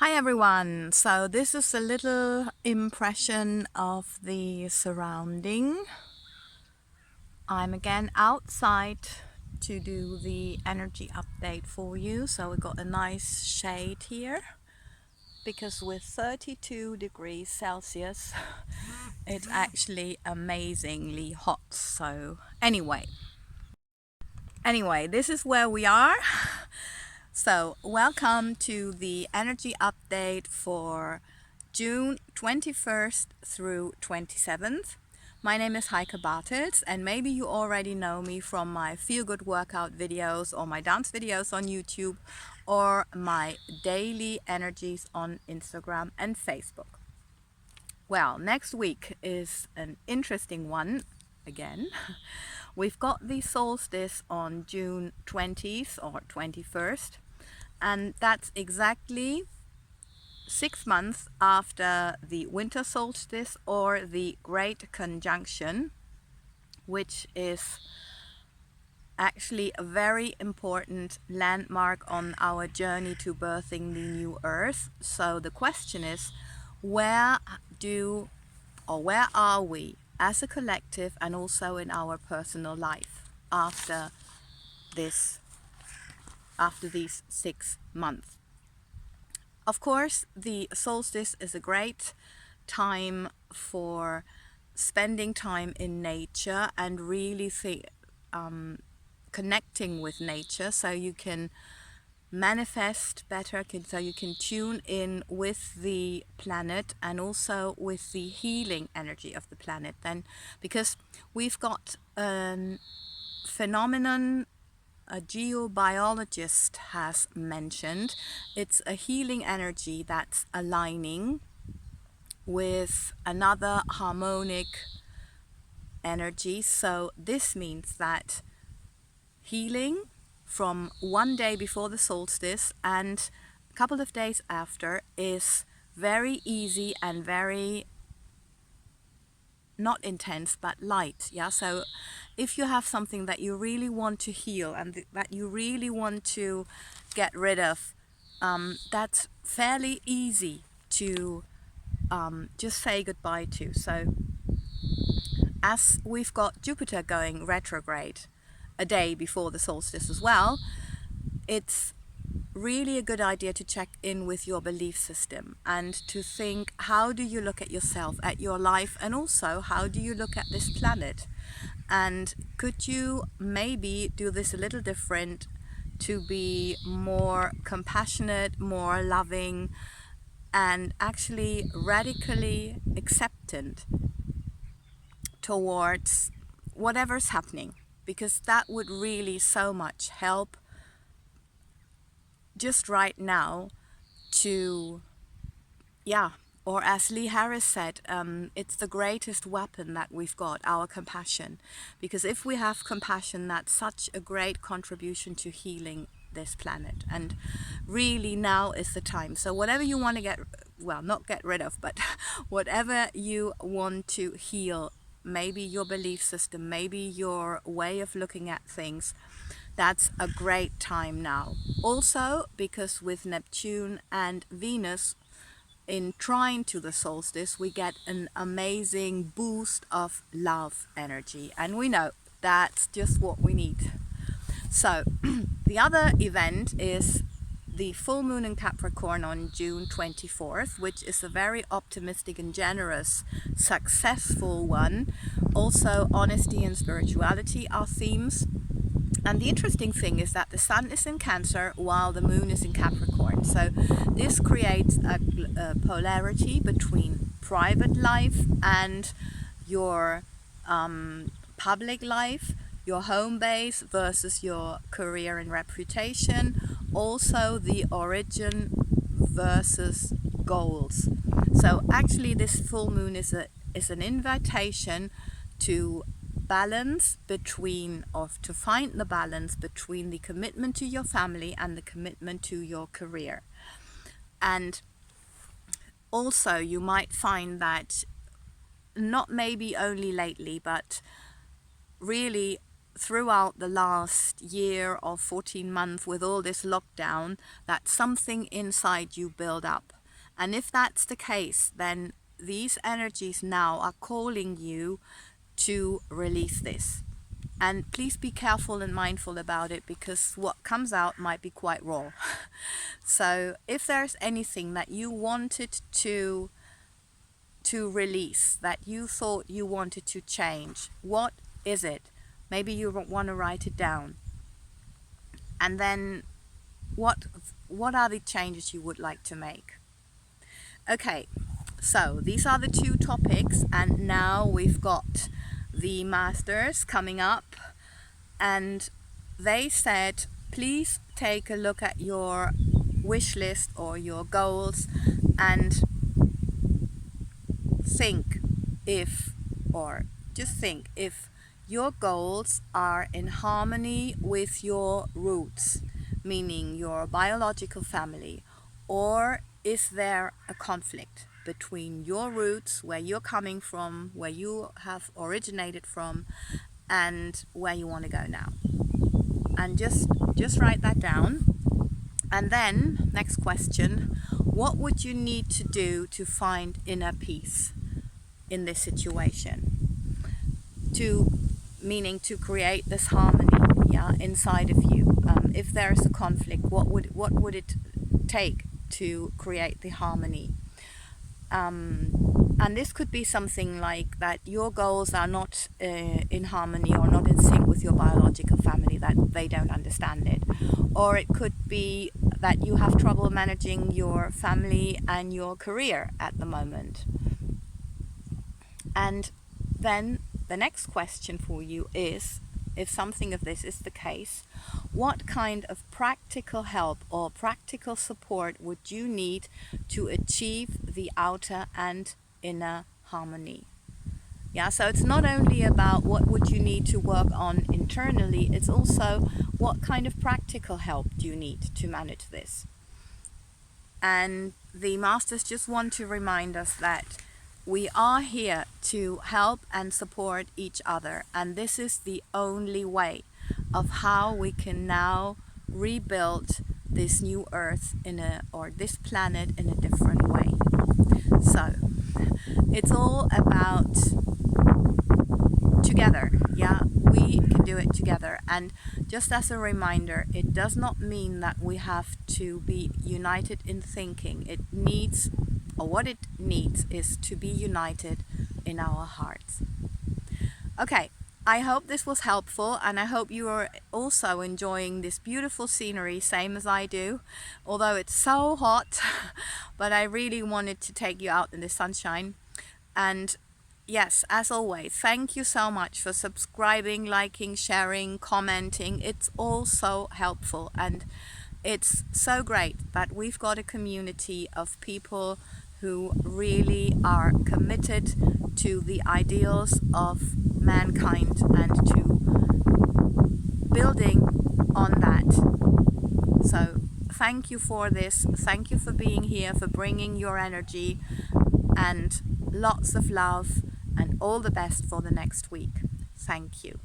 Hi everyone, so this is a little impression of the surrounding. I'm again outside to do the energy update for you. So we got a nice shade here because with 32 degrees Celsius it's actually amazingly hot. So anyway, this is where we are. So welcome to the energy update for June 21st through 27th. My name is Heike and maybe you already know me from my feel-good workout videos or my dance videos on YouTube or my daily energies on Instagram and Facebook. Well, next week is an interesting one again. We've got the solstice on June 20th or 21st, and that's exactly 6 months after the winter solstice or the Great Conjunction, which is actually a very important landmark on our journey to birthing the new earth. So the question is, where are we as a collective and also in our personal life after these 6 months? Of course, the solstice is a great time for spending time in nature and really connecting with nature, so you can manifest better, so you can tune in with the planet and also with the healing energy of the planet. Then, because we've got a phenomenon a geobiologist has mentioned, it's a healing energy that's aligning with another harmonic energy. So this means that healing from one day before the solstice and a couple of days after is very easy and very not intense but light. So if you have something that you really want to heal and that you really want to get rid of, that's fairly easy to just say goodbye to. So as we've got Jupiter going retrograde a day before the solstice as well, it's really a good idea to check in with your belief system and to think, how do you look at yourself, at your life, and also how do you look at this planet? And could you maybe do this a little different to be more compassionate, more loving, and actually radically acceptant towards whatever's happening? Because that would really so much help just right now to, or as Lee Harris said, it's the greatest weapon that we've got, our compassion. Because if we have compassion, that's such a great contribution to healing this planet. And really now is the time. So whatever you want to not get rid of, but whatever you want to heal, maybe your belief system, maybe your way of looking at things, that's a great time now. Also, because with Neptune and Venus in trine to the solstice, we get an amazing boost of love energy, and we know that's just what we need. So the other event is the full moon in Capricorn on June 24th, which is a very optimistic and generous, successful one. Also, honesty and spirituality are themes. And the interesting thing is that the sun is in Cancer while the moon is in Capricorn. So this creates a polarity between private life and your public life, your home base versus your career and reputation. Also the origin versus goals. So actually this full moon is an invitation to balance between, or to find the balance between the commitment to your family and the commitment to your career. And also you might find that, not maybe only lately, but really throughout the last year or 14 months with all this lockdown, that something inside you build up. And if that's the case, then these energies now are calling you to release this. And please be careful and mindful about it, because what comes out might be quite raw. So if there's anything that you wanted to release, that you thought you wanted to change, what is it? Maybe you want to write it down. And then what are the changes you would like to make? Okay, so these are the two topics, and now we've got the masters coming up, and they said, please take a look at your wish list or your goals and think if your goals are in harmony with your roots, meaning your biological family, or is there a conflict between your roots, where you're coming from, where you have originated from, and where you want to go now. And just write that down. And then next question, what would you need to do to find inner peace in this situation? Meaning to create this harmony, inside of you. If there is a conflict, what would it take to create the harmony? And this could be something like that your goals are not in harmony or not in sync with your biological family, that they don't understand it. Or it could be that you have trouble managing your family and your career at the moment. And then the next question for you is, if something of this is the case, what kind of practical help or practical support would you need to achieve the outer and inner harmony? So it's not only about what would you need to work on internally, it's also what kind of practical help do you need to manage this. And the masters just want to remind us that we are here to help and support each other, and this is the only way of how we can now rebuild this new earth or this planet in a different way. So it's all about together. We can do it together. And just as a reminder, it does not mean that we have to be united in thinking. What it needs is to be united in our hearts. Okay, I hope this was helpful, and I hope you are also enjoying this beautiful scenery, same as I do, although it's so hot. But I really wanted to take you out in the sunshine. And yes, as always, thank you so much for subscribing, liking, sharing, commenting. It's all so helpful, and it's so great that we've got a community of people who really are committed to the ideals of mankind and to building on that. So thank you for this. Thank you for being here, for bringing your energy, and lots of love and all the best for the next week. Thank you.